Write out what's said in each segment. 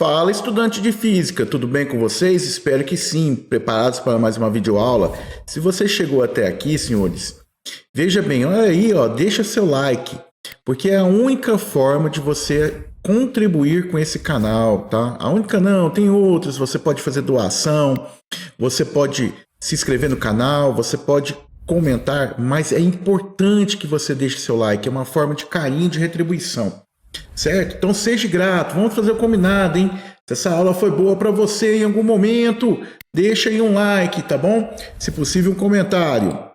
Fala, estudante de física, tudo bem com vocês? Espero que sim, preparados para mais uma videoaula. Se você chegou até aqui, senhores, veja bem, olha aí, ó, deixa seu like, porque é a única forma de você contribuir com esse canal, tá? A única não, tem outras, você pode fazer doação, você pode se inscrever no canal, você pode comentar, mas é importante que você deixe seu like, é uma forma de carinho, de retribuição. Certo? Então seja grato, vamos fazer o combinado, hein? Se essa aula foi boa para você em algum momento, deixa aí um like, tá bom? Se possível, um comentário.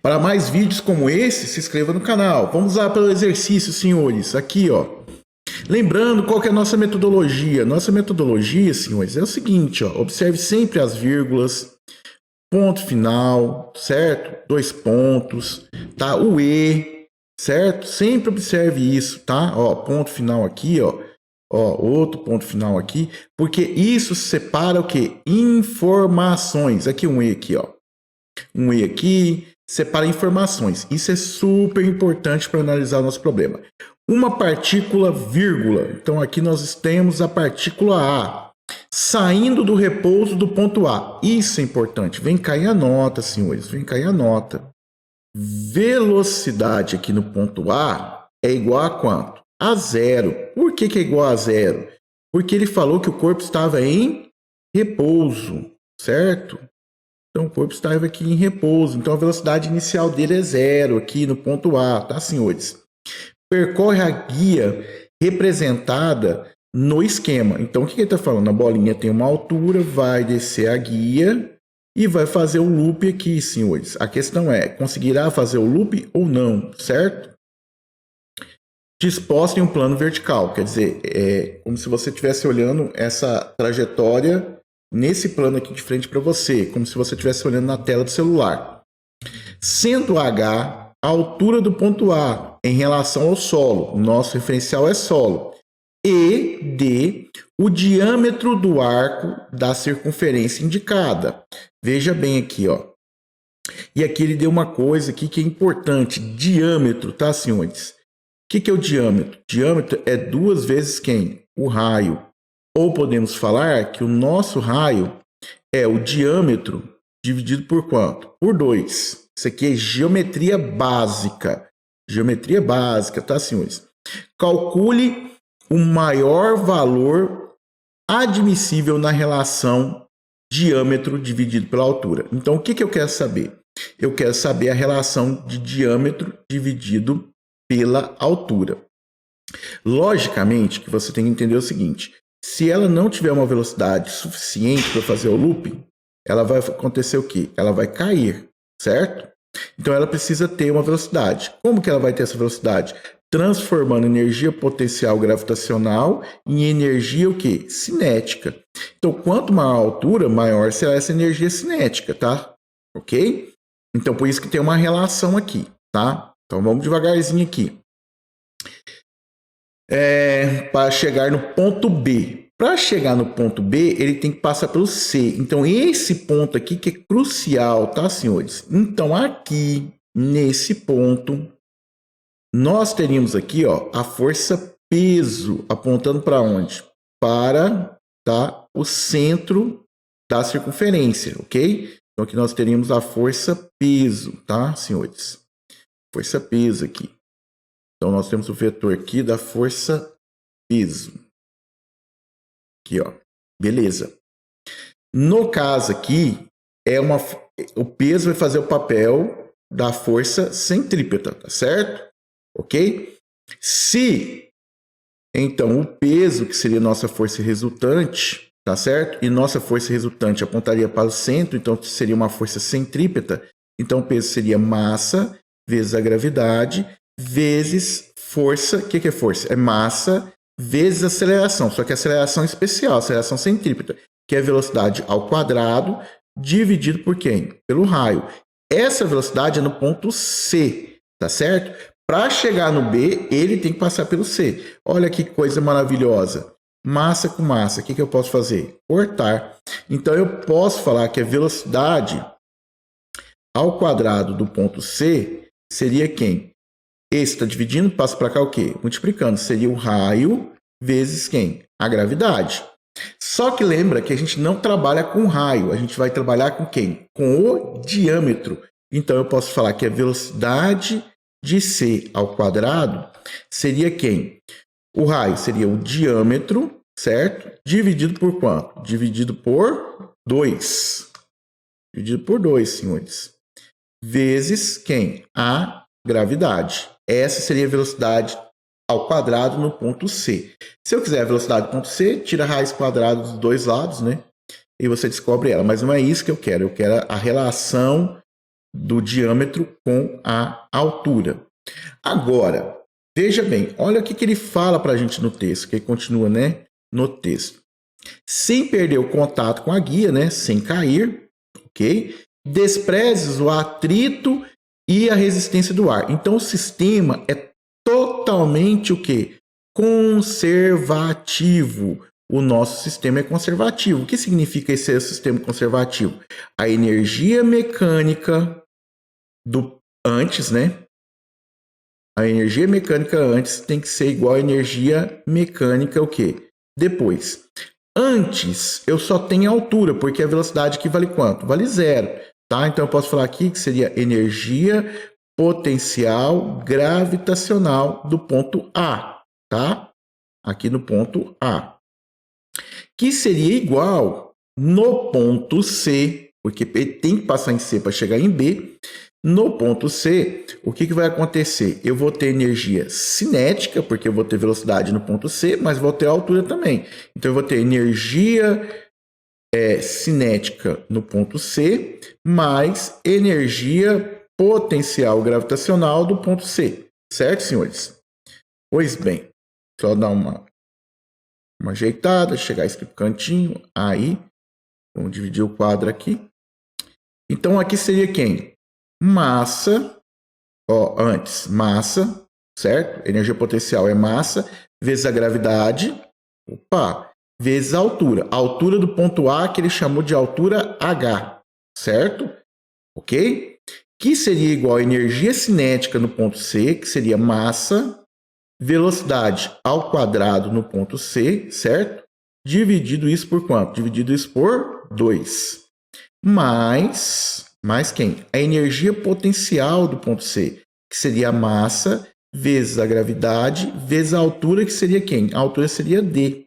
Para mais vídeos como esse, se inscreva no canal. Vamos lá para o exercício, senhores. Aqui, ó. Lembrando qual que é a nossa metodologia. Nossa metodologia, senhores, é o seguinte, ó. Observe sempre as vírgulas, ponto final, certo? Dois pontos, tá? O E, certo? Sempre observe isso, tá? Ó, ponto final aqui, ó. Ó, outro ponto final aqui, porque isso separa o quê? Informações. Aqui um E aqui, ó. Um E aqui, separa informações. Isso é super importante para analisar o nosso problema. Uma partícula, vírgula. Então aqui nós temos a partícula A saindo do repouso do ponto A. Isso é importante. Vem cair a nota, senhores. Vem cair a nota. Velocidade aqui no ponto A é igual a quanto? A zero. Por que é igual a zero? Porque ele falou que o corpo estava em repouso, certo? Então o corpo estava aqui em repouso. Então a velocidade inicial dele é zero aqui no ponto A, tá, senhores? Percorre a guia representada no esquema. Então o que ele está falando? A bolinha tem uma altura, vai descer a guia e vai fazer o loop aqui, senhores. A questão é, conseguirá fazer o loop ou não, certo? Disposta em um plano vertical, quer dizer, é como se você estivesse olhando essa trajetória nesse plano aqui de frente para você, como se você estivesse olhando na tela do celular. Sendo H a altura do ponto A em relação ao solo, o nosso referencial é solo, e D, o diâmetro do arco da circunferência indicada. Veja bem aqui, ó. E aqui ele deu uma coisa aqui que é importante, diâmetro, tá, senhores? O que é o diâmetro? Diâmetro é 2 vezes quem? O raio. Ou podemos falar que o nosso raio é o diâmetro dividido por quanto? Por 2. Isso aqui é geometria básica. Geometria básica, tá, senhores? Calcule o maior valor admissível na relação diâmetro dividido pela altura. Então, o que eu quero saber? Eu quero saber a relação de diâmetro dividido pela altura. Logicamente, que você tem que entender o seguinte, se ela não tiver uma velocidade suficiente para fazer o loop, ela vai acontecer o quê? Ela vai cair, certo? Então, ela precisa ter uma velocidade. Como que ela vai ter essa velocidade? Transformando energia potencial gravitacional em energia o quê? Cinética. Então, quanto maior a altura, maior será essa energia cinética, tá? Ok? Então, por isso que tem uma relação aqui, tá? Então, vamos devagarzinho aqui. Para chegar no ponto B. Para chegar no ponto B, ele tem que passar pelo C. Então, esse ponto aqui que é crucial, tá, senhores? Então, aqui, nesse ponto, nós teríamos aqui, ó, a força peso apontando para onde? Para, tá, o centro da circunferência, ok? Então, aqui nós teríamos a força peso, tá, senhores? Força peso aqui. Então, nós temos o vetor aqui da força peso. Aqui, ó. Beleza. No caso aqui, o peso vai fazer o papel da força centrípeta, tá certo? Ok? Se, então, o peso, que seria nossa força resultante, tá certo? E nossa força resultante apontaria para o centro, então seria uma força centrípeta. Então, o peso seria massa vezes a gravidade, vezes força. O que é força? É massa vezes aceleração, só que aceleração especial, aceleração centrípeta, que é velocidade ao quadrado, dividido por quem? Pelo raio. Essa velocidade é no ponto C, tá certo? Para chegar no B, ele tem que passar pelo C. Olha que coisa maravilhosa. Massa com massa, o que eu posso fazer? Cortar. Então, eu posso falar que a velocidade ao quadrado do ponto C seria quem? Esse está dividindo, passa para cá o quê? Multiplicando. Seria o raio vezes quem? A gravidade. Só que lembra que a gente não trabalha com raio, a gente vai trabalhar com quem? Com o diâmetro. Então eu posso falar que a velocidade de C ao quadrado seria quem? O raio seria o diâmetro, certo? Dividido por quanto? Dividido por 2. Dividido por 2, senhores. Vezes quem? A gravidade. Essa seria a velocidade ao quadrado no ponto C. Se eu quiser a velocidade do ponto C, tira a raiz quadrada dos dois lados, né? E você descobre ela. Mas não é isso que eu quero. Eu quero a relação do diâmetro com a altura. Agora, veja bem, olha o que ele fala para a gente no texto, que ele continua, né? No texto. Sem perder o contato com a guia, né? Sem cair, ok? Desprezes o atrito e a resistência do ar. Então, o sistema é totalmente o quê? Conservativo. O nosso sistema é conservativo. O que significa esse sistema conservativo? A energia mecânica do antes, né? A energia mecânica antes tem que ser igual à energia mecânica o quê? Depois. Antes, eu só tenho altura, porque a velocidade aqui vale quanto? Vale 0. Tá? Então, eu posso falar aqui que seria energia potencial gravitacional do ponto A, tá? Aqui no ponto A. Que seria igual no ponto C, porque tem que passar em C para chegar em B. No ponto C, o que vai acontecer? Eu vou ter energia cinética, porque eu vou ter velocidade no ponto C, mas vou ter altura também. Então, eu vou ter energia cinética no ponto C, mais energia potencial gravitacional do ponto C. Certo, senhores? Pois bem, só dar uma ajeitada, chegar esse cantinho, aí, vamos dividir o quadro aqui. Então, aqui seria quem? Massa, antes, massa, certo? Energia potencial é massa, vezes a gravidade, vezes a altura. A altura do ponto A, que ele chamou de altura H, certo? Ok? Que seria igual a energia cinética no ponto C, que seria massa, velocidade ao quadrado no ponto C, certo? Dividido isso por quanto? Dividido isso por 2. Mais quem? A energia potencial do ponto C, que seria a massa, vezes a gravidade, vezes a altura, que seria quem? A altura seria D.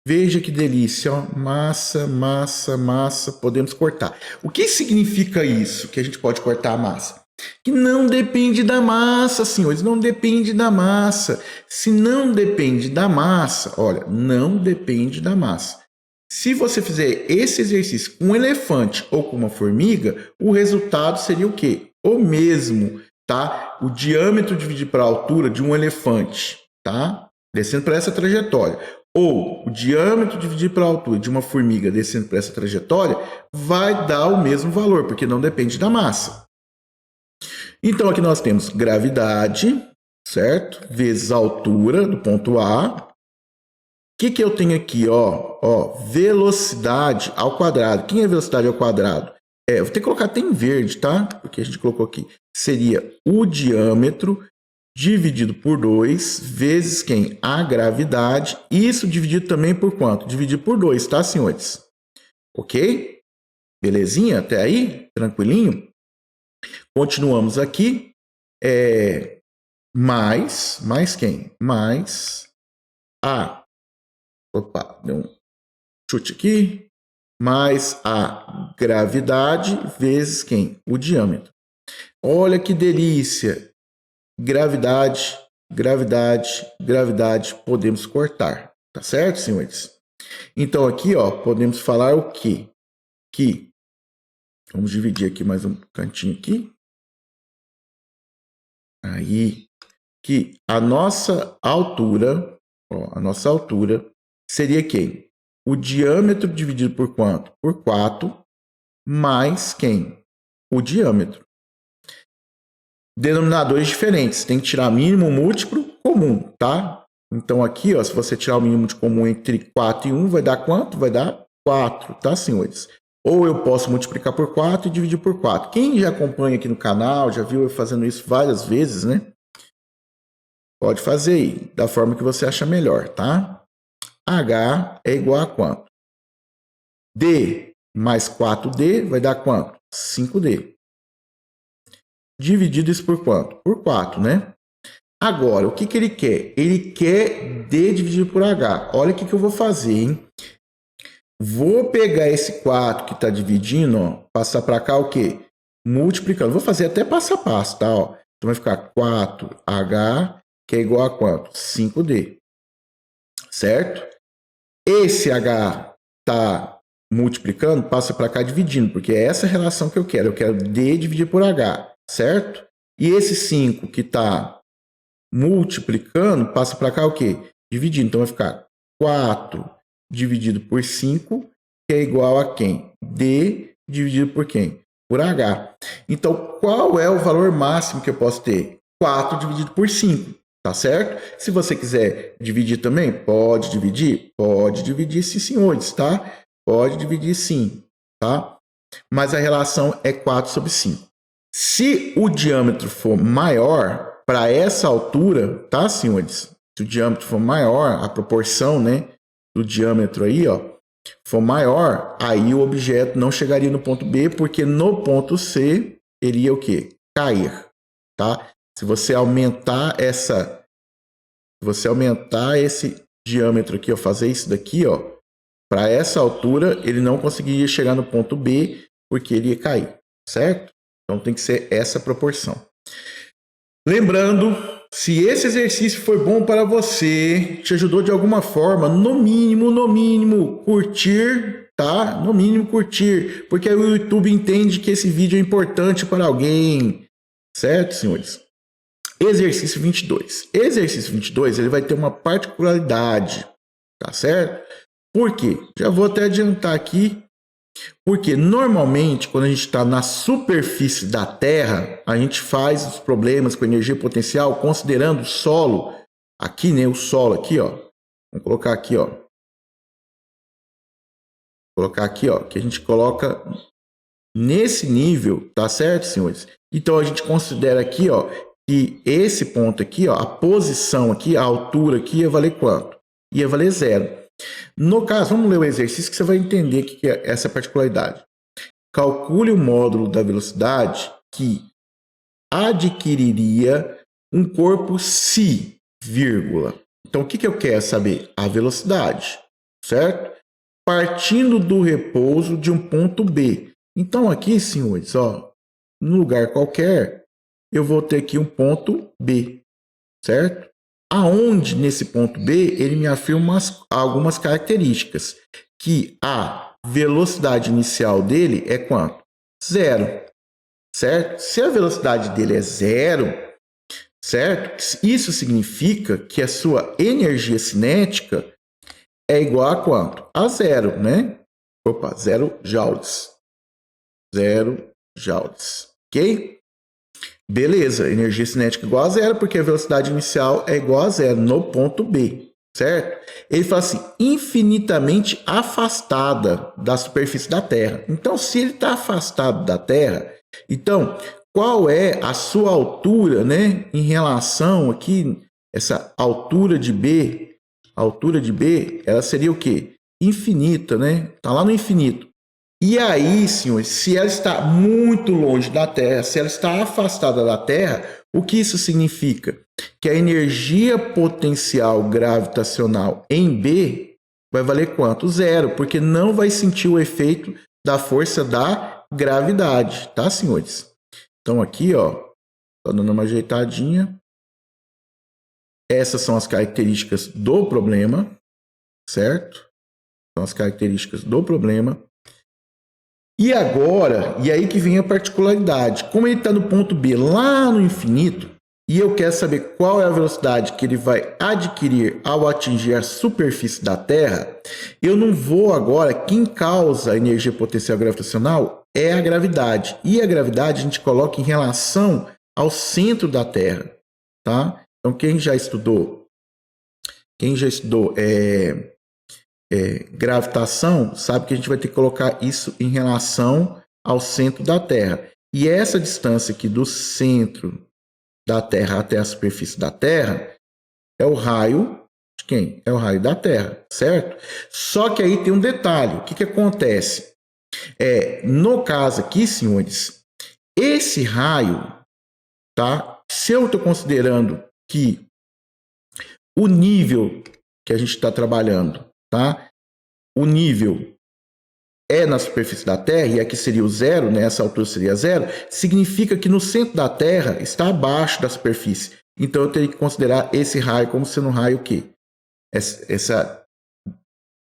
Veja que delícia, ó. Massa, massa, massa, podemos cortar. O que significa isso? Que a gente pode cortar a massa? Que não depende da massa, senhores, não depende da massa. Se não depende da massa, olha, não depende da massa. Se você fizer esse exercício com um elefante ou com uma formiga, o resultado seria o quê? O mesmo, tá? O diâmetro dividido pela altura de um elefante, tá? Descendo para essa trajetória. Ou o diâmetro dividido pela altura de uma formiga descendo por essa trajetória vai dar o mesmo valor, porque não depende da massa. Então, aqui nós temos gravidade, certo? Vezes a altura do ponto A. O que eu tenho aqui? Velocidade ao quadrado. Quem é velocidade ao quadrado? Eu vou ter que colocar até em verde, tá? Porque a gente colocou aqui. Seria o diâmetro dividido por 2 vezes quem? A gravidade. Isso dividido também por quanto? Dividido por 2, tá, senhores? Ok? Belezinha? Até aí? Tranquilinho? Continuamos aqui. Mais quem? Mais a... Opa, deu um chute aqui. Mais a gravidade vezes quem? O diâmetro. Olha que delícia! Gravidade, gravidade, gravidade, podemos cortar. Tá certo, senhores? Então, aqui, podemos falar o quê? Que, vamos dividir aqui mais um cantinho aqui. Aí, que a nossa altura, seria quem? O diâmetro dividido por quanto? Por 4, mais quem? O diâmetro. Denominadores diferentes, tem que tirar mínimo, múltiplo, comum, tá? Então aqui, se você tirar o mínimo de comum entre 4 e 1, vai dar quanto? Vai dar 4, tá, senhores? Ou eu posso multiplicar por 4 e dividir por 4. Quem já acompanha aqui no canal, já viu eu fazendo isso várias vezes, né? Pode fazer aí, da forma que você acha melhor, tá? H é igual a quanto? D mais 4D vai dar quanto? 5D. Dividido isso por quanto? Por 4, né? Agora, o que ele quer? Ele quer D dividido por H. Olha o que eu vou fazer, hein? Vou pegar esse 4 que está dividindo, ó, passar para cá o quê? Multiplicando. Vou fazer até passo a passo, tá? Ó. Então vai ficar 4H, que é igual a quanto? 5D. Certo? Esse H está multiplicando, passa para cá dividindo, porque é essa relação que eu quero. Eu quero D dividido por H, certo? E esse 5 que está multiplicando, passa para cá o quê? Dividindo. Então vai ficar 4 dividido por 5, que é igual a quem? D dividido por quem? Por H. Então, qual é o valor máximo que eu posso ter? 4 dividido por 5, tá certo? Se você quiser dividir também, pode dividir? Pode dividir sim, senhores, tá? Pode dividir sim, tá? Mas a relação é 4 sobre 5. Se o diâmetro for maior, para essa altura, tá, senhores? Se o diâmetro for maior, a proporção, né, do diâmetro aí, ó, for maior, aí o objeto não chegaria no ponto B, porque no ponto C iria o quê? Cair, tá? Se você aumentar esse diâmetro aqui, ó, fazer isso daqui, ó, para essa altura, ele não conseguiria chegar no ponto B, porque ele ia cair, certo? Então tem que ser essa proporção. Lembrando, se esse exercício foi bom para você, te ajudou de alguma forma, no mínimo, curtir, tá? No mínimo, curtir, porque aí o YouTube entende que esse vídeo é importante para alguém, certo, senhores? Exercício 22. Exercício 22, ele vai ter uma particularidade, tá certo? Por quê? Já vou até adiantar aqui. Porque normalmente, quando a gente está na superfície da Terra, a gente faz os problemas com energia potencial considerando o solo. Aqui, né? O solo aqui, ó. Vamos colocar aqui, ó. Colocar aqui, ó. Que a gente coloca nesse nível, tá certo, senhores? Então, a gente considera aqui, ó, que esse ponto aqui, ó, a posição aqui, a altura aqui ia valer quanto? Ia valer 0. No caso, vamos ler o exercício que você vai entender o que é essa particularidade. Calcule o módulo da velocidade que adquiriria um corpo se, vírgula. Então, o que eu quero saber? A velocidade, certo? Partindo do repouso de um ponto B. Então, aqui, senhores, ó, num lugar qualquer, eu vou ter aqui um ponto B, certo? Aonde, nesse ponto B, ele me afirma algumas características, que a velocidade inicial dele é quanto? 0, certo? Se a velocidade dele é 0, certo? Isso significa que a sua energia cinética é igual a quanto? A 0, né? Opa, 0 joules. 0 joules, ok? Beleza, energia cinética igual a 0, porque a velocidade inicial é igual a 0 no ponto B, certo? Ele fala assim, infinitamente afastada da superfície da Terra. Então, se ele está afastado da Terra, então, qual é a sua altura, né, em relação aqui, essa altura de B? A altura de B, ela seria o quê? Infinita, né? Está lá no infinito. E aí, senhores, se ela está muito longe da Terra, se ela está afastada da Terra, o que isso significa? Que a energia potencial gravitacional em B vai valer quanto? 0, porque não vai sentir o efeito da força da gravidade, tá, senhores? Então aqui, ó, tô dando uma ajeitadinha. Essas são as características do problema, certo? São as características do problema. E agora, e aí que vem a particularidade, como ele está no ponto B lá no infinito, e eu quero saber qual é a velocidade que ele vai adquirir ao atingir a superfície da Terra, eu não vou agora, quem causa a energia potencial gravitacional é a gravidade, e a gravidade a gente coloca em relação ao centro da Terra, tá? Então quem já estudou gravitação, sabe que a gente vai ter que colocar isso em relação ao centro da Terra. E essa distância aqui do centro da Terra até a superfície da Terra é o raio de quem? É o raio da Terra, certo? Só que aí tem um detalhe. O que que acontece? No caso aqui, senhores, esse raio, tá? Se eu estou considerando que o nível que a gente está trabalhando, tá? O nível é na superfície da Terra, e aqui seria o zero, né? Essa altura seria zero, significa que no centro da Terra está abaixo da superfície. Então eu teria que considerar esse raio como sendo um raio o quê? Essa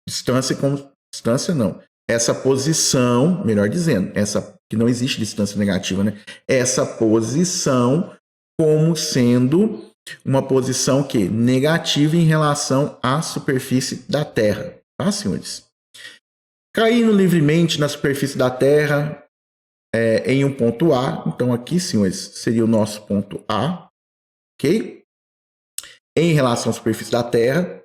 distância como distância não. Essa posição, melhor dizendo, essa que não existe distância negativa, né? Essa posição como sendo uma posição que negativa em relação à superfície da Terra, tá, senhores? Caindo livremente na superfície da Terra em um ponto A, então aqui, senhores, seria o nosso ponto A, ok? Em relação à superfície da Terra,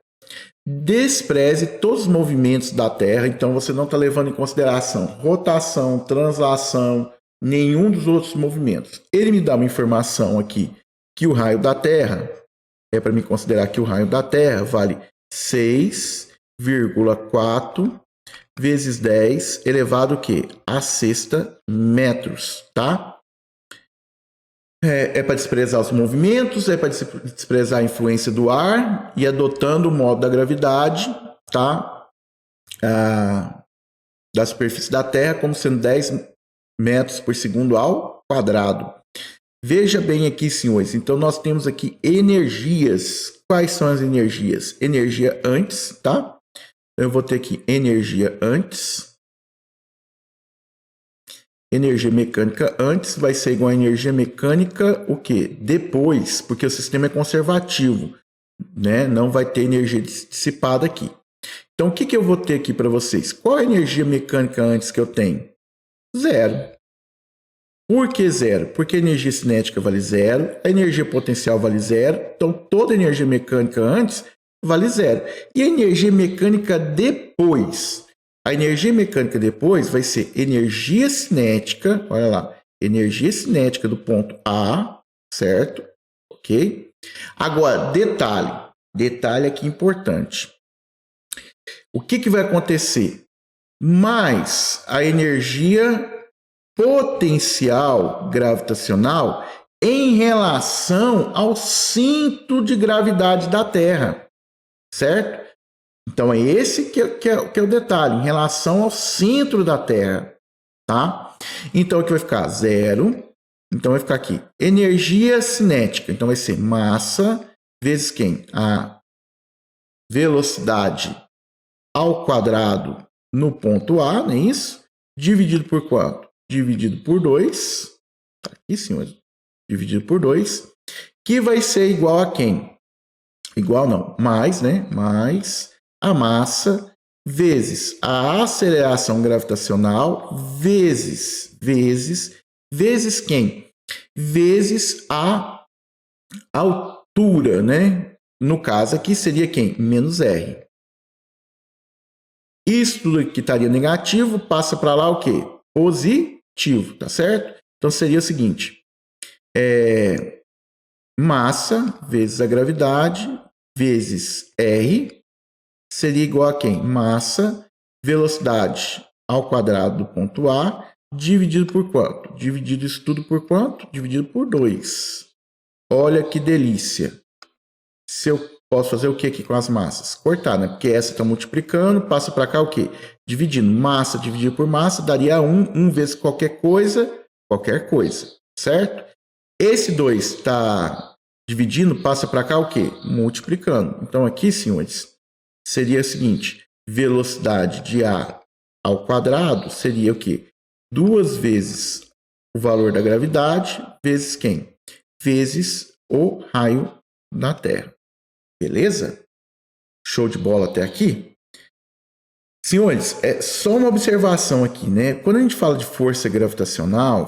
despreze todos os movimentos da Terra, então você não está levando em consideração rotação, translação, nenhum dos outros movimentos. Ele me dá uma informação aqui que o raio da Terra, é para me considerar que o raio da Terra vale 6,4 vezes 10 elevado o quê? A sexta metros, tá? É para desprezar os movimentos, é para desprezar a influência do ar e adotando o modo da gravidade, tá? Da superfície da Terra como sendo 10 metros por segundo ao quadrado. Veja bem aqui, senhores. Então, nós temos aqui energias. Quais são as energias? Energia antes, tá? Eu vou ter aqui energia antes. Energia mecânica antes vai ser igual a energia mecânica o quê? Depois, porque o sistema é conservativo, né? Não vai ter energia dissipada aqui. Então, o que que eu vou ter aqui para vocês? Qual a energia mecânica antes que eu tenho? Zero. Por que zero? Porque a energia cinética vale zero, a energia potencial vale zero, então toda energia mecânica antes vale zero. E a energia mecânica depois? A energia mecânica depois vai ser energia cinética, olha lá, energia cinética do ponto A, certo? Ok? Agora, detalhe aqui importante. O que vai acontecer? Mais a energia potencial gravitacional em relação ao cinto de gravidade da Terra, certo? Então, é esse que é o detalhe, em relação ao centro da Terra, tá? Então, aqui vai ficar zero. Então, vai ficar aqui energia cinética. Então, vai ser massa vezes quem? A velocidade ao quadrado no ponto A, não é isso? Dividido por quanto? Dividido por 2. Tá aqui, senhores. Dividido por 2. Que vai ser igual a quem? Igual não. Mais, né? Mais a massa vezes a aceleração gravitacional vezes quem? Vezes a altura, né? No caso aqui seria quem? Menos R. Isso tudo que estaria negativo passa para lá o quê? Positivo, tá certo? Então seria o seguinte: massa vezes a gravidade vezes R seria igual a quem? Massa, velocidade ao quadrado do ponto A, dividido por quanto? Dividido isso tudo por quanto? Dividido por 2. Olha que delícia. Se eu posso fazer o que aqui com as massas? Cortar, né? Porque essa está multiplicando, passa para cá o quê? Dividindo. Massa dividido por massa daria 1. 1 vezes qualquer coisa, certo? Esse 2 está dividindo, passa para cá o quê? Multiplicando. Então aqui, senhores, seria o seguinte: velocidade de A ao quadrado seria o quê? 2 vezes o valor da gravidade, vezes quem? Vezes o raio da Terra. Beleza? Show de bola até aqui? Senhores, é só uma observação aqui, né? Quando a gente fala de força gravitacional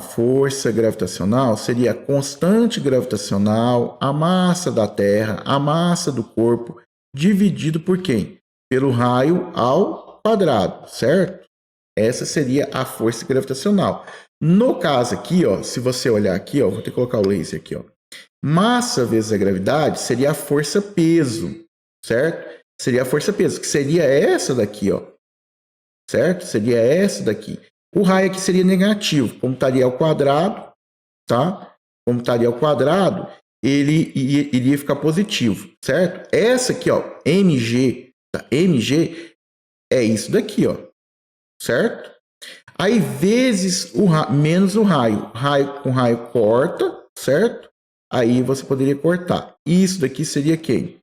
seria a constante gravitacional, a massa da Terra, a massa do corpo, dividido por quem? Pelo raio ao quadrado, certo? Essa seria a força gravitacional. No caso aqui, ó, se você olhar aqui, ó, vou ter que colocar o laser aqui, ó. Massa vezes a gravidade seria a força-peso. certo? Seria a força-peso, que seria essa daqui, ó, certo? Seria essa daqui. O raio aqui seria negativo, como estaria ao quadrado, tá? Como estaria ao quadrado, ele iria ficar positivo, certo? Essa aqui, ó, mg, tá? mg é isso daqui, ó, certo? Aí vezes menos o raio. Raio com raio corta, certo? Aí você poderia cortar. Isso daqui seria quem?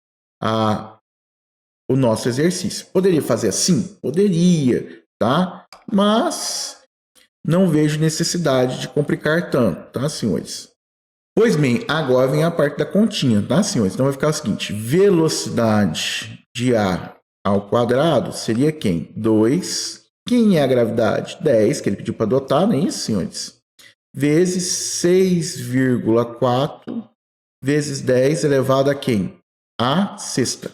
O nosso exercício. Poderia fazer assim? Poderia, tá? Mas não vejo necessidade de complicar tanto, tá, senhores? Pois bem, agora vem a parte da continha, tá, senhores? Então vai ficar o seguinte: velocidade de A ao quadrado seria quem? 2. Quem é a gravidade? 10, que ele pediu para adotar, não é isso, senhores? Vezes 6,4 vezes 10 elevado a quem? A sexta.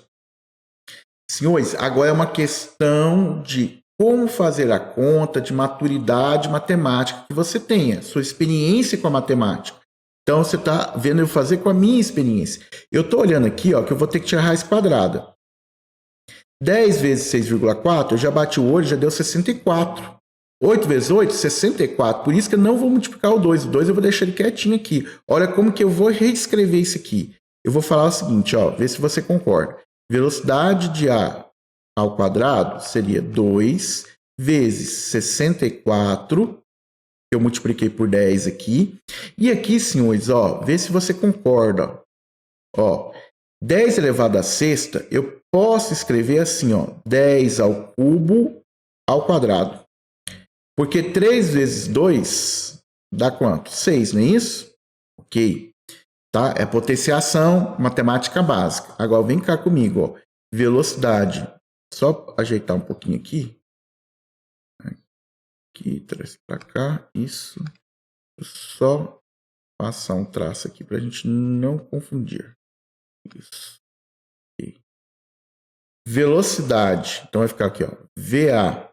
Senhores, agora é uma questão de como fazer a conta, de maturidade matemática que você tenha, sua experiência com a matemática. Então, você está vendo eu fazer com a minha experiência. Eu estou olhando aqui, ó, que eu vou ter que tirar a raiz quadrada. 10 vezes 6,4, eu já bati o olho, já deu 64. 8 vezes 8, 64. Por isso que eu não vou multiplicar o 2. O 2 eu vou deixar ele quietinho aqui. Olha como que eu vou reescrever isso aqui. Eu vou falar o seguinte, ó, vê se você concorda. Velocidade de A ao quadrado seria 2 vezes 64, que eu multipliquei por 10 aqui. E aqui, senhores, ó, vê se você concorda. Ó, 10 elevado à sexta, eu posso escrever assim, ó, 10 ao cubo ao quadrado. Porque 3 vezes 2 dá quanto? 6, não é isso? Ok. Tá? É potenciação, matemática básica. Agora vem cá comigo, ó. Velocidade. Só ajeitar um pouquinho aqui. Aqui, traz para cá. Isso. Só passar um traço aqui para a gente não confundir. Isso. Okay. Velocidade. Então vai ficar aqui, ó. VA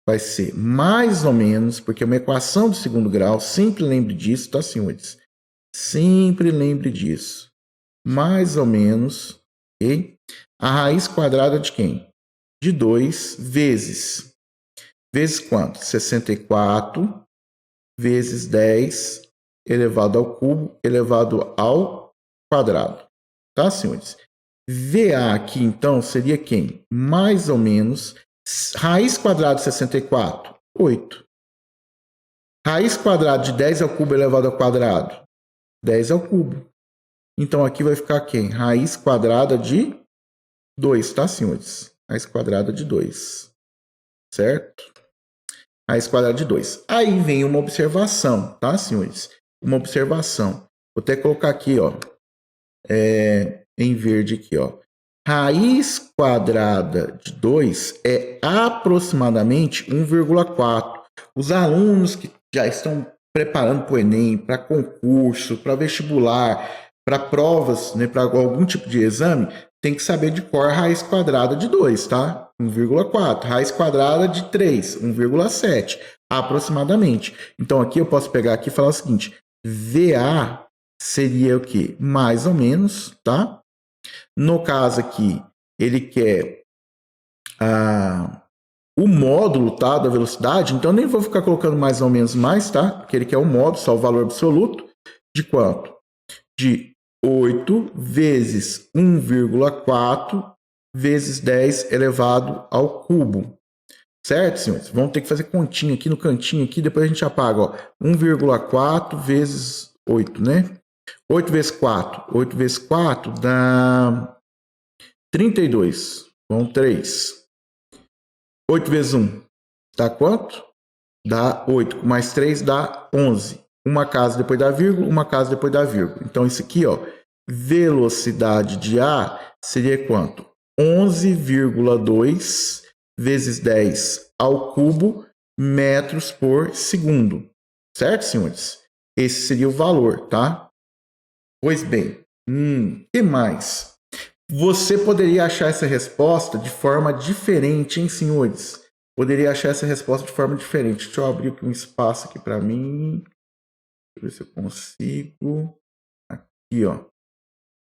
vai ser mais ou menos, porque é uma equação do segundo grau. Sempre lembre disso, tá, senhores? Sempre lembre disso. Mais ou menos, ok? A raiz quadrada de quem? De 2 vezes. Vezes quanto? 64 vezes 10 elevado ao cubo elevado ao quadrado. Tá, senhores? VA aqui, então, seria quem? Mais ou menos. Raiz quadrada de 64, 8. Raiz quadrada de 10 ao cubo elevado ao quadrado, 10 ao cubo. Então, aqui vai ficar quem? Raiz quadrada de 2, tá, senhores? Raiz quadrada de 2. Certo? Raiz quadrada de 2. Aí vem uma observação, tá, senhores? Uma observação. Vou até colocar aqui, ó. Em verde aqui, ó. Raiz quadrada de 2 é aproximadamente 1,4. Os alunos que já estão preparando para o Enem, para concurso, para vestibular, para provas, né, para algum tipo de exame, tem que saber de cor a raiz quadrada de 2, tá? 1,4. Raiz quadrada de 3, 1,7, aproximadamente. Então, aqui eu posso pegar aqui e falar o seguinte, VA seria o quê? Mais ou menos, tá? No caso aqui, ele quer o módulo, tá, da velocidade, então nem vou ficar colocando mais ou menos mais, tá? Porque ele quer o módulo, só o valor absoluto, de quanto? De 8 vezes 1,4 vezes 10 elevado ao cubo. Certo, senhores? Vamos ter que fazer continha aqui no cantinho, aqui, depois a gente apaga, ó, 1,4 vezes 8, né? 8 vezes 4. 8 vezes 4 dá 32. Vão 3. 8 vezes 1 dá quanto? Dá 8. Mais 3 dá 11. Uma casa depois da vírgula, uma casa depois da vírgula. Então, isso aqui, ó, velocidade de A seria quanto? 11,2 vezes 10 ao cubo metros por segundo. Certo, senhores? Esse seria o valor, tá? Pois bem, que mais? Você poderia achar essa resposta de forma diferente, hein, senhores? Poderia achar essa resposta de forma diferente. Deixa eu abrir aqui um espaço aqui para mim. Deixa eu ver se eu consigo. Aqui, ó.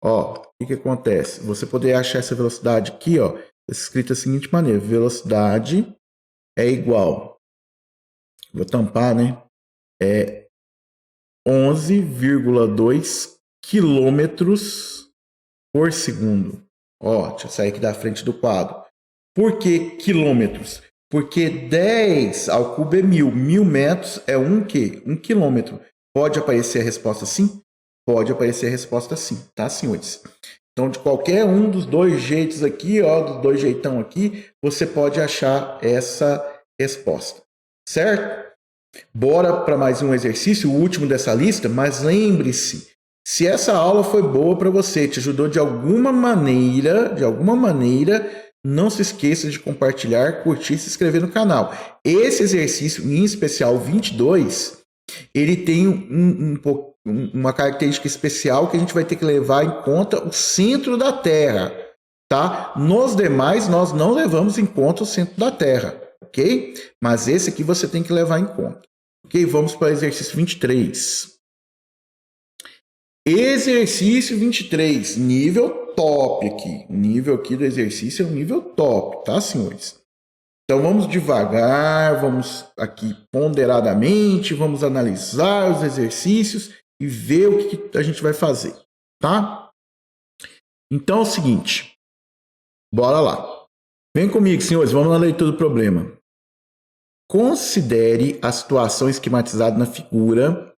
Ó, o que acontece? Você poderia achar essa velocidade aqui, ó, escrita da seguinte maneira: velocidade é igual, vou tampar, né? É 11,2 quilômetros por segundo. Ó, deixa eu sair aqui da frente do quadro. Por que quilômetros? Porque 10 ao cubo é 1.000. 1.000 metros é um quê? 1 quilômetro. Pode aparecer a resposta sim? Pode aparecer a resposta sim, tá, senhores? Então, de qualquer um dos dois jeitos aqui, ó, dos dois jeitão aqui, você pode achar essa resposta, certo? Bora para mais um exercício, o último dessa lista, mas lembre-se, se essa aula foi boa para você, te ajudou de alguma maneira, não se esqueça de compartilhar, curtir e se inscrever no canal. Esse exercício, em especial 22, ele tem uma característica especial que a gente vai ter que levar em conta o centro da Terra, tá? Nos demais, nós não levamos em conta o centro da Terra, ok? Mas esse aqui você tem que levar em conta. Ok? Vamos para o exercício 23. Exercício 23, nível top aqui. O nível aqui do exercício é um nível top, tá, senhores? Então, vamos devagar, vamos aqui ponderadamente, vamos analisar os exercícios e ver o que a gente vai fazer, tá? Então, é o seguinte, bora lá. Vem comigo, senhores, vamos na leitura do problema. Considere a situação esquematizada na figura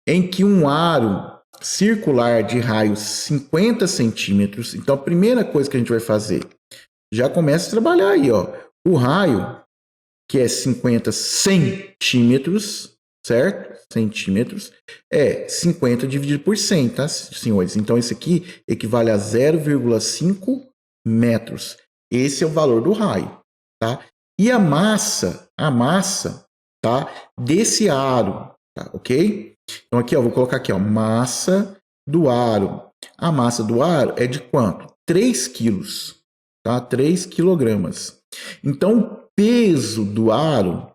em que um aro circular de raio 50 centímetros. Então, a primeira coisa que a gente vai fazer, já começa a trabalhar aí, ó. O raio, que é 50 centímetros, certo? Centímetros, é 50 dividido por 100, tá, senhores? Então, isso aqui equivale a 0,5 metros. Esse é o valor do raio, tá? E a massa, tá, desse aro, tá, ok? Então, aqui, ó, vou colocar aqui, ó, massa do aro. A massa do aro é de quanto? 3 quilos, tá? 3 quilogramas. Então, o peso do aro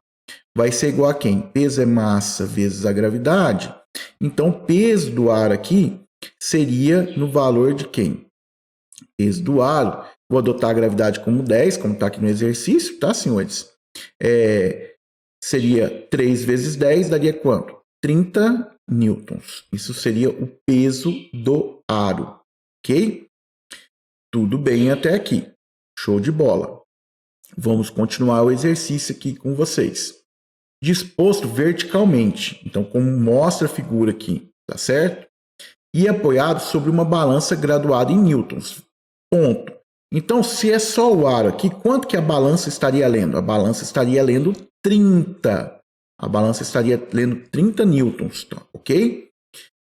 vai ser igual a quem? Peso é massa vezes a gravidade. Então, o peso do aro aqui seria no valor de quem? Peso do aro. Vou adotar a gravidade como 10, como está aqui no exercício, tá, senhores? Seria 3 vezes 10, daria quanto? 30 newtons. Isso seria o peso do aro, ok? Tudo bem até aqui. Show de bola. Vamos continuar o exercício aqui com vocês. Disposto verticalmente, então como mostra a figura aqui, tá certo? E apoiado sobre uma balança graduada em newtons. Ponto. Então, se é só o aro aqui, quanto que a balança estaria lendo? A balança estaria lendo 30. A balança estaria lendo 30 newtons, tá? Ok?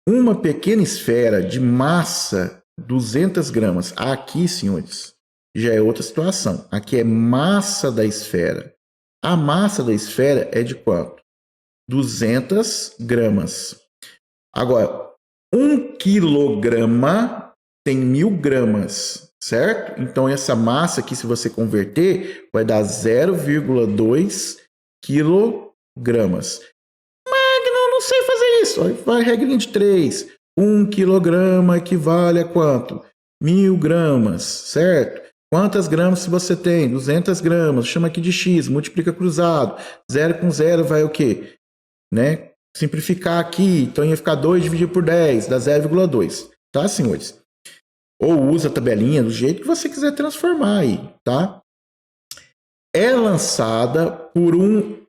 Uma pequena esfera de massa 200 gramas. Aqui, senhores, já é outra situação. Aqui é massa da esfera. A massa da esfera é de quanto? 200 gramas. Agora, 1 quilograma tem 1.000 gramas, certo? Então, essa massa aqui, se você converter, vai dar 0,2 quilogramas. Magno, não sei fazer isso. Vai regrinha de 3. 1 quilograma equivale a quanto? 1.000 gramas, certo? Quantas gramas você tem? 200 gramas. Chama aqui de x, multiplica cruzado. 0 com 0 vai o quê? Né? Simplificar aqui, então ia ficar 2 dividido por 10, dá 0,2. Tá, senhores? Ou usa a tabelinha do jeito que você quiser transformar aí, tá? É lançada por um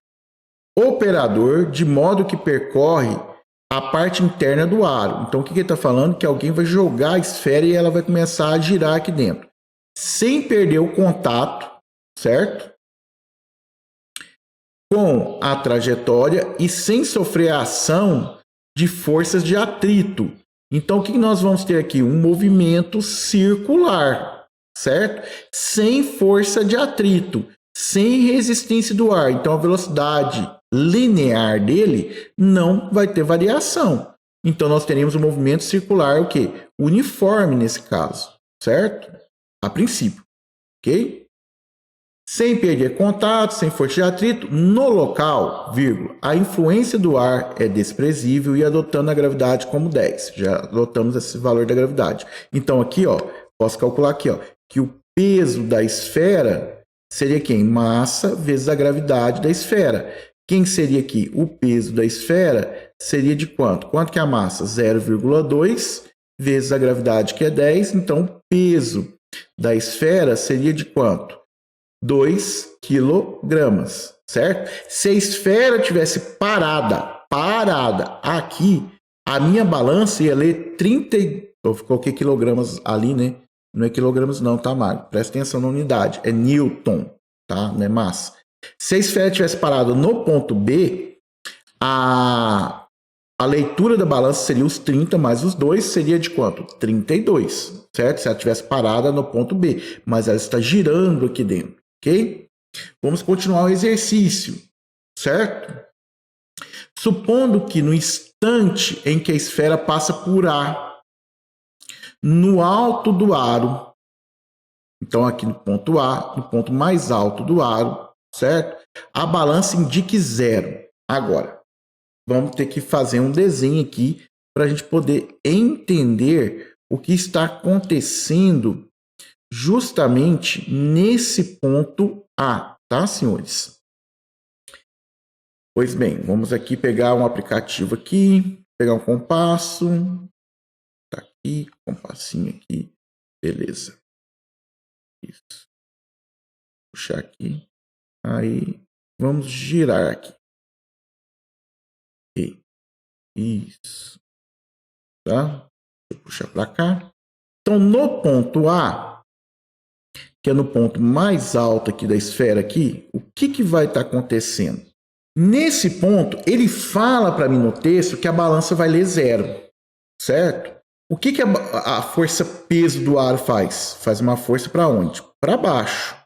operador de modo que percorre a parte interna do aro. Então, o que ele está falando? Que alguém vai jogar a esfera e ela vai começar a girar aqui dentro. Sem perder o contato, certo? Com a trajetória e sem sofrer a ação de forças de atrito. Então, o que nós vamos ter aqui? Um movimento circular, certo? Sem força de atrito, sem resistência do ar. Então, a velocidade linear dele não vai ter variação. Então, nós teremos um movimento circular, o quê? Uniforme nesse caso, certo? A princípio, ok? Sem perder contato, sem força de atrito, no local, vírgula, a influência do ar é desprezível e adotando a gravidade como 10. Já adotamos esse valor da gravidade. Então aqui, ó, posso calcular aqui, ó, que o peso da esfera seria quem? Massa vezes a gravidade da esfera. Quem seria aqui? O peso da esfera seria de quanto? Quanto que é a massa? 0,2 vezes a gravidade, que é 10. Então, o peso da esfera seria de quanto? 2 quilogramas, certo? Se a esfera tivesse parada aqui, a minha balança ia ler 30... Eu coloquei quilogramas ali, né? Não é quilogramas não, tá, Mário? Presta atenção na unidade. É Newton, tá? Não é massa. Se a esfera tivesse parado no ponto B, a leitura da balança seria os 30 mais os 2, seria de quanto? 32, certo? Se ela tivesse parada no ponto B, mas ela está girando aqui dentro, ok? Vamos continuar o exercício, certo? Supondo que no instante em que a esfera passa por A, no alto do aro, então aqui no ponto A, no ponto mais alto do aro, certo? A balança indique 0. Agora, vamos ter que fazer um desenho aqui para a gente poder entender o que está acontecendo justamente nesse ponto A, tá, senhores? Pois bem, vamos aqui pegar um aplicativo aqui, pegar um compasso, tá aqui, compassinho aqui, beleza. Isso. Puxar aqui, aí vamos girar aqui. Isso, tá? Vou puxar para cá. Então, no ponto A, que é no ponto mais alto aqui da esfera aqui, o que vai estar acontecendo? Nesse ponto, ele fala para mim no texto que a balança vai ler 0, certo? O que a força peso do aro faz? Faz uma força para onde? Para baixo,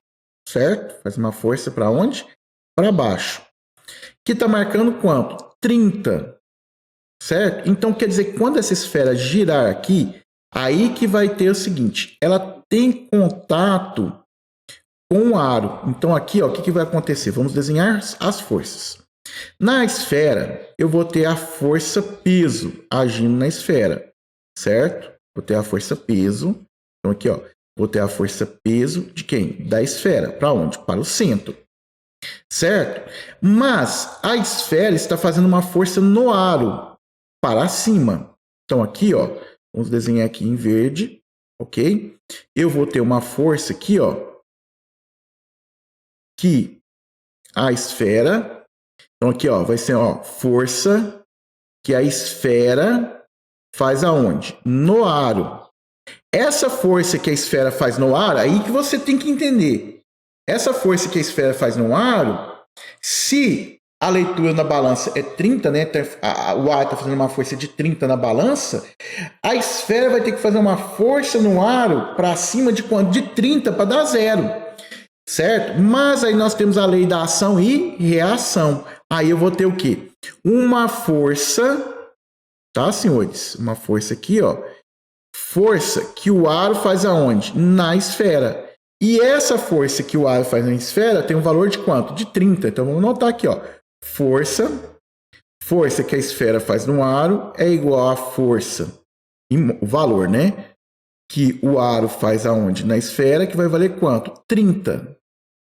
certo? Faz uma força para onde? Para baixo. Que está marcando quanto? 30, certo? Então, quer dizer que quando essa esfera girar aqui, aí que vai ter o seguinte, ela tem contato com o aro. Então, aqui, ó, o que vai acontecer? Vamos desenhar as forças. Na esfera, eu vou ter a força peso agindo na esfera, certo? Vou ter a força peso. Então, aqui, ó, vou ter a força peso de quem? Da esfera. Para onde? Para o centro. Certo? Mas a esfera está fazendo uma força no aro, para cima. Então, aqui, ó, vamos desenhar aqui em verde, ok? Eu vou ter uma força aqui, ó, que a esfera... Então, aqui, ó, vai ser, ó, força que a esfera faz aonde? No aro. Essa força que a esfera faz no aro, aí que você tem que entender. Essa força que a esfera faz no aro, se a leitura na balança é 30, né? O ar está fazendo uma força de 30 na balança, a esfera vai ter que fazer uma força no aro para cima de quanto? De 30 para dar 0. Certo? Mas aí nós temos a lei da ação e reação. Aí eu vou ter o quê? Uma força, tá, senhores? Uma força aqui, ó. Força que o aro faz aonde? Na esfera. E essa força que o aro faz na esfera tem um valor de quanto? De 30. Então vamos anotar aqui, ó. Força que a esfera faz no aro é igual a força, o valor, né? Que o aro faz aonde? Na esfera, que vai valer quanto? 30.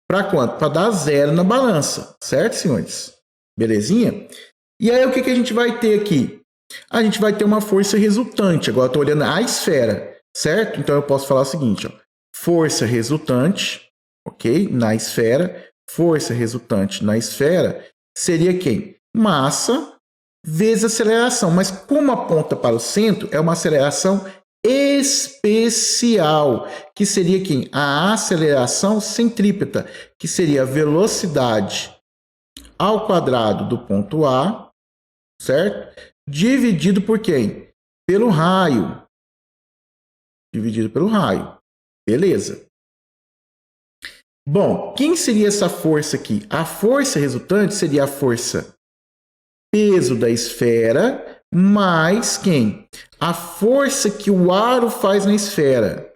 Para quanto? Para dar 0 na balança. Certo, senhores? Belezinha? E aí, o que a gente vai ter aqui? A gente vai ter uma força resultante. Agora, eu estou olhando a esfera, certo? Então, eu posso falar o seguinte, ó. Força resultante, ok? Na esfera. Força resultante na esfera seria quem? Massa vezes aceleração. Mas como aponta para o centro, é uma aceleração especial, que seria quem? A aceleração centrípeta, que seria a velocidade ao quadrado do ponto A, certo? Dividido por quem? Pelo raio. Dividido pelo raio. Beleza. Bom, quem seria essa força aqui? A força resultante seria a força peso da esfera mais quem? A força que o aro faz na esfera.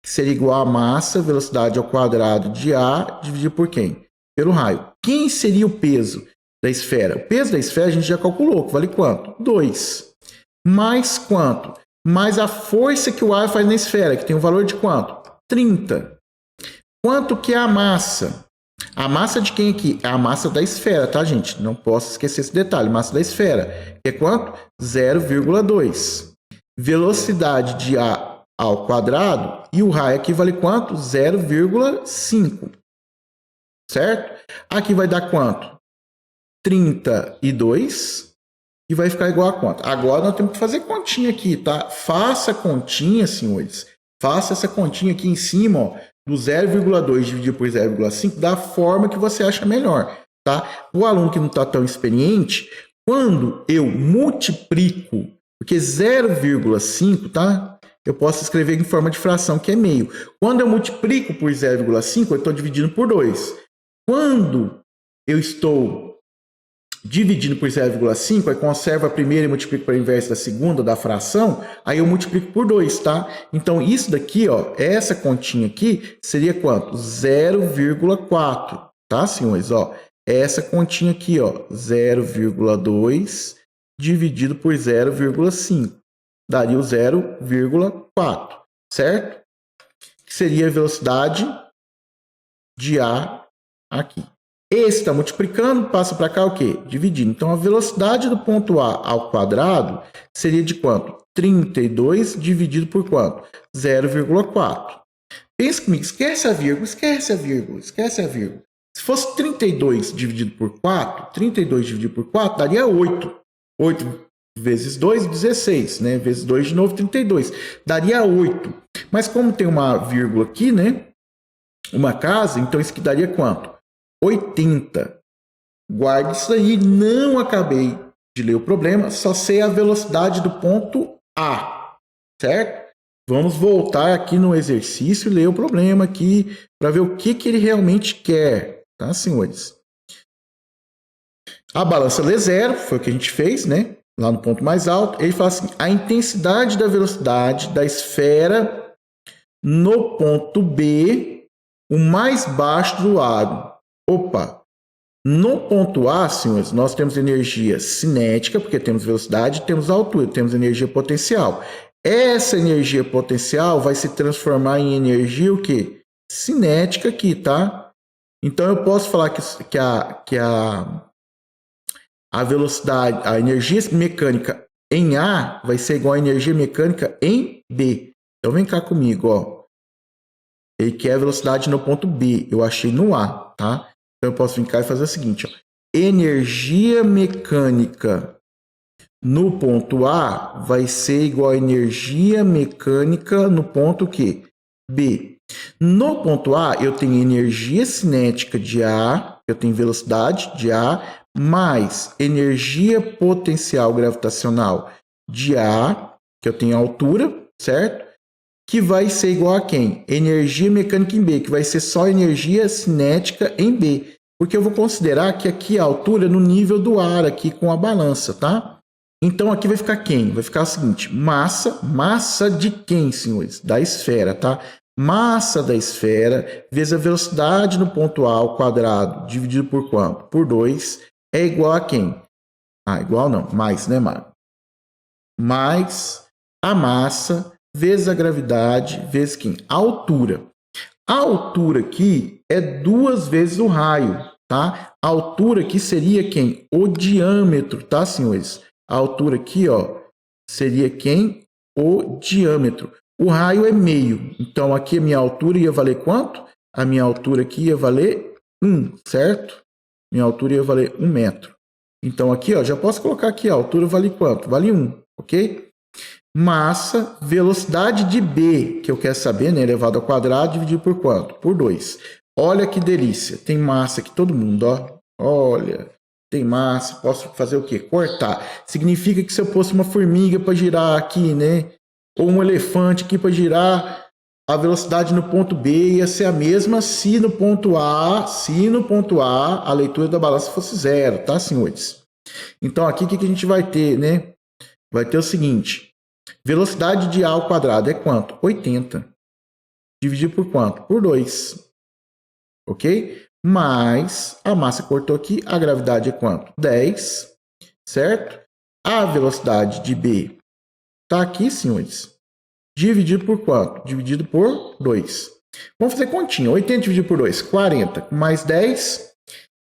que seria igual a massa, velocidade ao quadrado de A, dividido por quem? Pelo raio. Quem seria o peso da esfera? O peso da esfera a gente já calculou, que vale quanto? 2. Mais quanto? Mais a força que o ar faz na esfera, que tem um valor de quanto? 30. Quanto que é a massa? A massa de quem aqui? É a massa da esfera, tá, gente? Não posso esquecer esse detalhe. Massa da esfera, que é quanto? 0,2. Velocidade de A ao quadrado, e o raio aqui vale quanto? 0,5. Certo? Aqui vai dar quanto? 32. E vai ficar igual a quanto? Agora nós temos que fazer continha aqui, tá? Faça a continha, senhores. Faça essa continha aqui em cima, ó, do 0,2 dividido por 0,5, da forma que você acha melhor, tá? O aluno que não está tão experiente, quando eu multiplico, porque 0,5, tá? Eu posso escrever em forma de fração, que é meio. Quando eu multiplico por 0,5, eu estou dividindo por 2. Quando eu estou dividindo por 0,5, aí conservo a primeira e multiplico para a inversa da segunda, da fração, aí eu multiplico por 2, tá? Então, isso daqui, ó, essa continha aqui, seria quanto? 0,4, tá, senhores? Ó, essa continha aqui, ó, 0,2 dividido por 0,5, daria o 0,4, certo? Que seria a velocidade de A aqui. Esse está multiplicando, passa para cá o quê? Dividindo. Então, a velocidade do ponto A ao quadrado seria de quanto? 32 dividido por quanto? 0,4. Pensa comigo, esquece a vírgula, esquece a vírgula, esquece a vírgula. Se fosse 32 dividido por 4, 32 dividido por 4 daria 8. 8 vezes 2, 16, né? Vezes 2 de novo, 32. Daria 8. Mas como tem uma vírgula aqui, né? Uma casa, então isso aqui daria quanto? 80. Guarde isso aí, não acabei de ler o problema, só sei a velocidade do ponto A, certo? Vamos voltar aqui no exercício e ler o problema aqui para ver o que ele realmente quer, tá, senhores? A balança lê 0, foi o que a gente fez, né? Lá no ponto mais alto, ele fala assim, a intensidade da velocidade da esfera no ponto B, o mais baixo do aro. Opa! No ponto A, senhores, nós temos energia cinética, porque temos velocidade, temos altura, temos energia potencial. Essa energia potencial vai se transformar em energia o quê? Cinética aqui, tá? Então, eu posso falar que a velocidade, a energia mecânica em A vai ser igual à energia mecânica em B. Então, vem cá comigo, ó. Ele quer a velocidade no ponto B, eu achei no A, tá? Então, eu posso vir cá e fazer o seguinte, ó. Energia mecânica no ponto A vai ser igual a energia mecânica no ponto Q? B. No ponto A, eu tenho energia cinética de A, eu tenho velocidade de A, mais energia potencial gravitacional de A, que eu tenho altura, certo? Que vai ser igual a quem? Energia mecânica em B, que vai ser só energia cinética em B. Porque eu vou considerar que aqui a altura é no nível do ar, aqui com a balança, tá? Então, aqui vai ficar quem? Vai ficar o seguinte, massa de quem, senhores? Da esfera, tá? Massa da esfera vezes a velocidade no ponto A ao quadrado, dividido por quanto? Por 2, é igual a quem? Ah, igual não, mais, né, Mário? Mais a massa vezes a gravidade, vezes quem? A altura. A altura aqui é 2 vezes o raio, tá? A altura aqui seria quem? O diâmetro, tá, senhores? A altura aqui, ó, seria quem? O diâmetro. O raio é meio. Então, aqui a minha altura ia valer quanto? A minha altura aqui ia valer 1, certo? Minha altura ia valer 1 metro. Então, aqui, ó, já posso colocar aqui, a altura vale quanto? Vale 1, ok? Massa, velocidade de B, que eu quero saber, né? Elevado ao quadrado, dividido por quanto? Por 2. Olha que delícia. Tem massa aqui, todo mundo, ó. Olha, tem massa. Posso fazer o quê? Cortar. Significa que se eu fosse uma formiga para girar aqui, né? Ou um elefante aqui para girar, a velocidade no ponto B ia ser a mesma se no ponto A, a leitura da balança fosse 0, tá, senhores? Então, aqui o que a gente vai ter, né? Vai ter o seguinte. Velocidade de A ao quadrado é quanto? 80. dividido por quanto? Por 2. Ok? Mais a massa cortou aqui, a gravidade é quanto? 10, certo? A velocidade de B está aqui, senhores. Dividido por quanto? Dividido por 2. Vamos fazer continha. 80 dividido por 2, 40. Mais 10,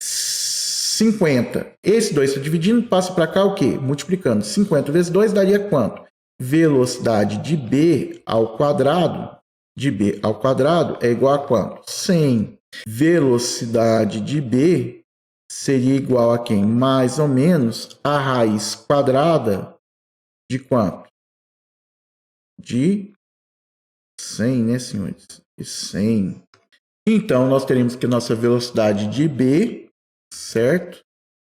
50. Esse 2 está dividindo, passa para cá o quê? Multiplicando. 50 vezes 2 daria quanto? Velocidade de B ao quadrado, é igual a quanto? 100. Velocidade de B seria igual a quem? Mais ou menos a raiz quadrada de quanto? De 100, né, senhores? De 100. Então, nós teremos que nossa velocidade de B, certo?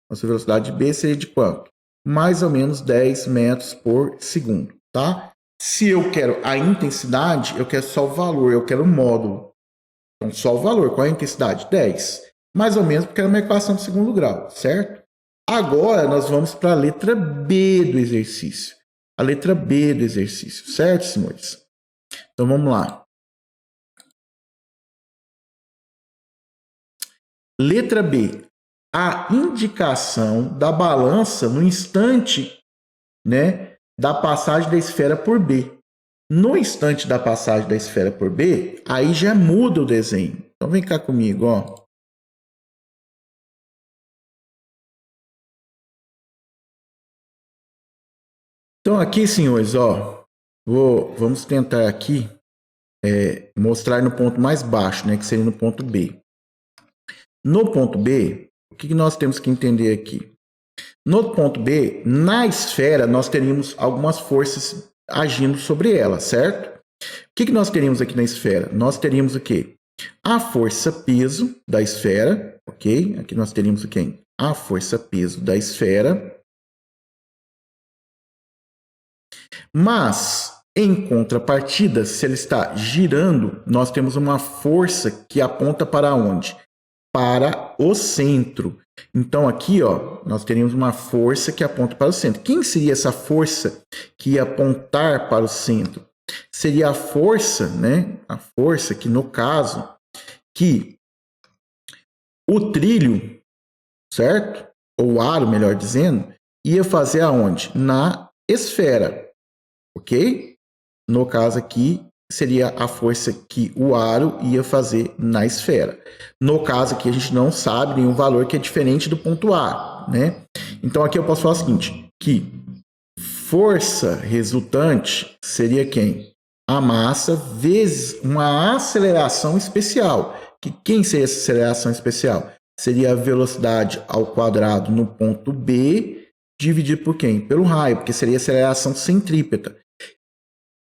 Nossa velocidade de B seria de quanto? Mais ou menos 10 metros por segundo, tá? Se eu quero a intensidade, eu quero só o valor, eu quero o módulo. Então, só o valor. Qual é a intensidade? 10. Mais ou menos, porque é uma equação de segundo grau, certo? Agora, nós vamos para a letra B do exercício. A letra B do exercício, certo, senhores? Então, vamos lá. Letra B. A indicação da balança no instante, né, da passagem da esfera por B. No instante da passagem da esfera por B, aí já muda o desenho. Então, vem cá comigo, ó. Então, aqui, senhores, ó, vamos tentar aqui mostrar no ponto mais baixo, né, que seria no ponto B. No ponto B, o que nós temos que entender aqui? No ponto B, na esfera, nós teríamos algumas forças agindo sobre ela, certo? O que nós teríamos aqui na esfera? Nós teríamos o quê? A força peso da esfera, ok? Aqui nós teríamos o quê? A força peso da esfera. Mas, em contrapartida, se ele está girando, nós temos uma força que aponta para onde? Para o centro. Então, aqui, ó, nós teríamos uma força que aponta para o centro. Quem seria essa força que ia apontar para o centro? Seria a força, né? A força que, no caso, que o trilho, certo? Ou o aro, melhor dizendo, ia fazer aonde? Na esfera. Ok? No caso aqui, seria a força que o aro ia fazer na esfera. No caso aqui, a gente não sabe nenhum valor que é diferente do ponto A, né? Então, aqui eu posso falar o seguinte, que força resultante seria quem? A massa vezes uma aceleração especial. Quem seria essa aceleração especial? Seria a velocidade ao quadrado no ponto B, dividido por quem? Pelo raio, porque seria a aceleração centrípeta.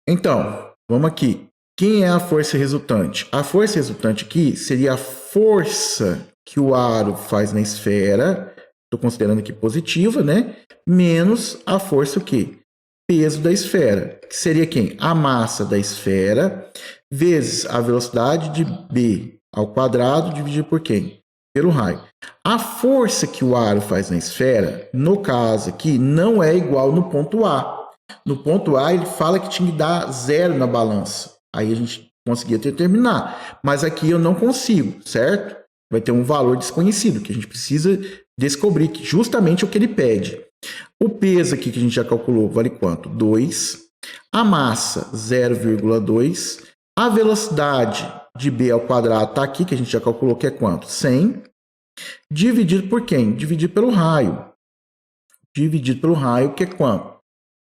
Então, vamos aqui. Quem é a força resultante? A força resultante aqui seria a força que o aro faz na esfera, estou considerando aqui positiva, né? Menos a força o quê? Peso da esfera, que seria quem? A massa da esfera, vezes a velocidade de B ao quadrado, dividido por quem? Pelo raio. A força que o aro faz na esfera, no caso aqui, não é igual no ponto A. No ponto A, ele fala que tinha que dar 0 na balança. Aí a gente conseguia determinar. Mas aqui eu não consigo, certo? Vai ter um valor desconhecido, que a gente precisa descobrir que justamente é o que ele pede. O peso aqui que a gente já calculou vale quanto? 2. A massa, 0,2. A velocidade de B ao quadrado está aqui, que a gente já calculou que é quanto? 100. Dividido por quem? Dividido pelo raio. Dividido pelo raio, que é quanto?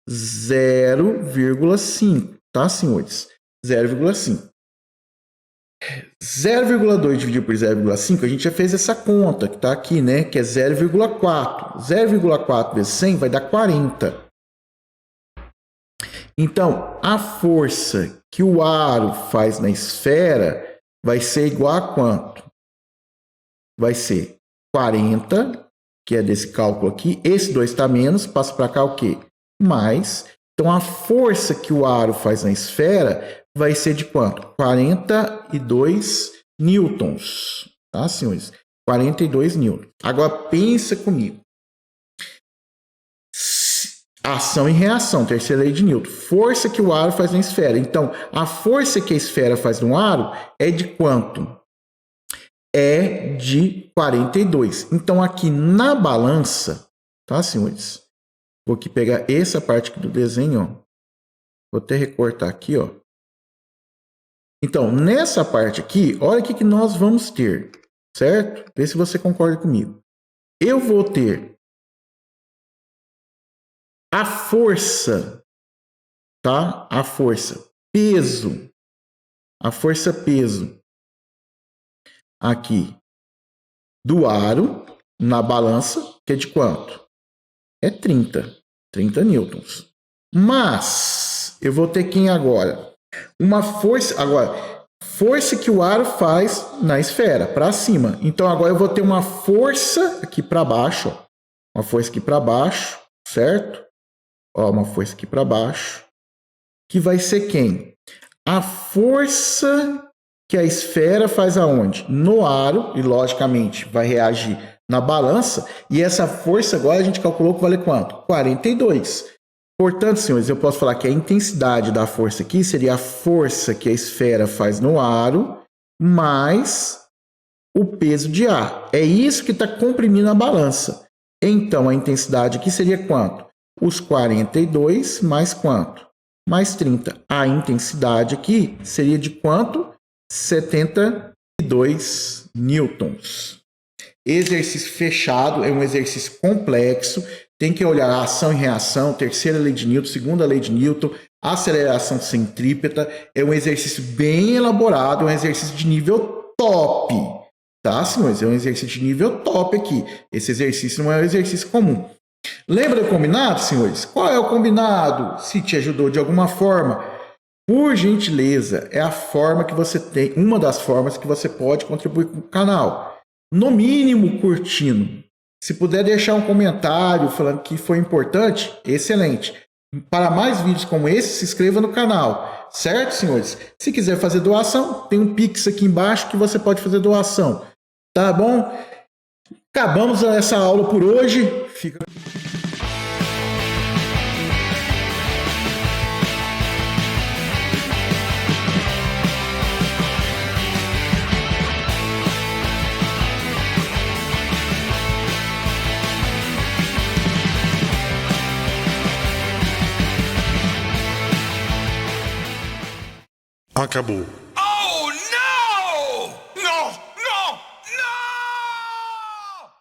0,5, tá, senhores? 0,5. 0,2 dividido por 0,5, a gente já fez essa conta, que tá aqui, né? Que é 0,4. 0,4 vezes 100 vai dar 40. Então, a força que o aro faz na esfera vai ser igual a quanto? Vai ser 40, que é desse cálculo aqui. Esse 2 está menos, passa para cá o quê? Mais. Então, a força que o aro faz na esfera vai ser de quanto? 42 newtons. Tá, senhores? 42 newtons. Agora, pensa comigo. Ação e reação, terceira lei de Newton. Força que o aro faz na esfera. Então, a força que a esfera faz no aro é de quanto? É de 42. Então, aqui na balança, tá, senhores? Vou aqui pegar essa parte aqui do desenho, ó. Vou até recortar aqui, ó. Então, nessa parte aqui, olha o que nós vamos ter, certo? Vê se você concorda comigo. Eu vou ter a força, tá? A força peso. A força peso aqui do aro na balança, que é de quanto? É 30 newtons. Mas eu vou ter quem agora? Uma força, agora, força que o aro faz na esfera, para cima. Então agora eu vou ter uma força aqui para baixo, ó. Uma força aqui para baixo, certo? Ó, uma força aqui para baixo, que vai ser quem? A força que a esfera faz aonde? No aro, e logicamente vai reagir na balança, e essa força agora a gente calculou que vale quanto? 42. Portanto, senhores, eu posso falar que a intensidade da força aqui seria a força que a esfera faz no aro, mais o peso de ar. É isso que está comprimindo a balança. Então, a intensidade aqui seria quanto? Os 42 mais quanto? Mais 30. A intensidade aqui seria de quanto? 72 newtons. Exercício fechado é um exercício complexo. Tem que olhar a ação e reação, terceira lei de Newton, segunda lei de Newton, aceleração centrípeta. É um exercício bem elaborado, é um exercício de nível top. Tá, senhores? É um exercício de nível top aqui. Esse exercício não é um exercício comum. Lembra do combinado, senhores? Qual é o combinado? Se te ajudou de alguma forma, por gentileza, é a forma que você tem, uma das formas que você pode contribuir com o canal. No mínimo, curtindo. Se puder deixar um comentário falando que foi importante, excelente. Para mais vídeos como esse, se inscreva no canal. Certo, senhores? Se quiser fazer doação, tem um Pix aqui embaixo que você pode fazer doação. Tá bom? Acabamos essa aula por hoje. Fica... Acabou.